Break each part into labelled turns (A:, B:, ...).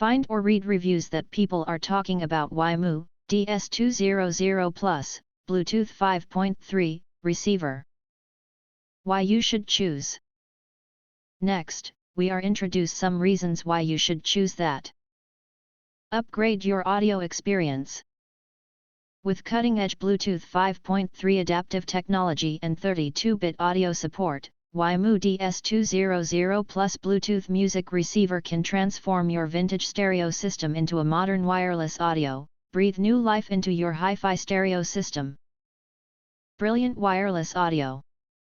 A: Find or read reviews that people are talking about YMOO DS200Plus Bluetooth 5.3 receiver. Why you should choose. Next, we are introduce some reasons why you should choose that. Upgrade your audio experience. With cutting-edge Bluetooth 5.3 adaptive technology and 32-bit audio support, YMOO DS200Plus Bluetooth music receiver can transform your vintage stereo system into a modern wireless audio, breathe new life into your hi-fi stereo system. Brilliant wireless audio.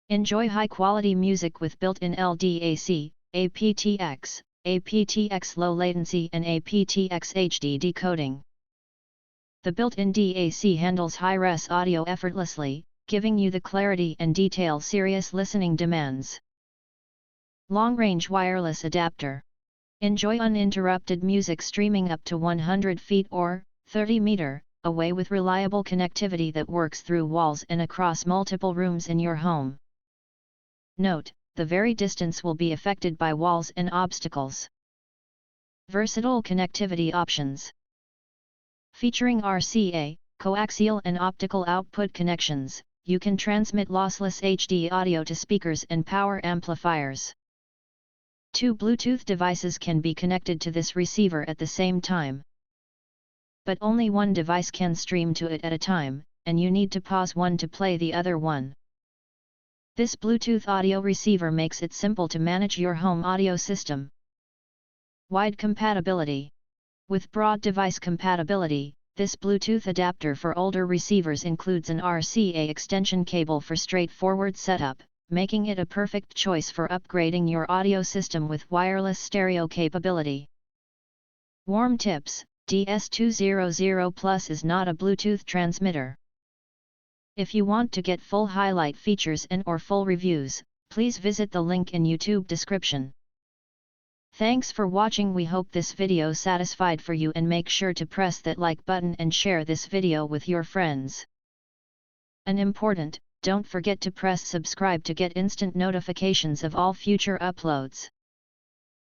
A: Enjoy high-quality music with built-in LDAC, aptX, aptX low latency and aptX HD decoding. The built-in DAC handles high-res audio effortlessly, giving you the clarity and detail serious listening demands. Long-range wireless adapter. Enjoy uninterrupted music streaming up to 100 feet or 30 meters away with reliable connectivity that works through walls and across multiple rooms in your home. Note, the very distance will be affected by walls and obstacles. Versatile connectivity options. Featuring RCA, coaxial and optical output connections, you can transmit lossless HD audio to speakers and power amplifiers. 2 Bluetooth devices can be connected to this receiver at the same time. But only one device can stream to it at a time, and you need to pause one to play the other one. This Bluetooth audio receiver makes it simple to manage your home audio system. Wide compatibility. With broad device compatibility, this Bluetooth adapter for older receivers includes an RCA extension cable for straightforward setup, making it a perfect choice for upgrading your audio system with wireless stereo capability. Warm tips: DS200Plus is not a Bluetooth transmitter. If you want to get full highlight features and/or full reviews, please visit the link in YouTube description. Thanks for watching. We hope this video satisfied for you, and make sure to press that like button and share this video with your friends. And important, don't forget to press subscribe to get instant notifications of all future uploads.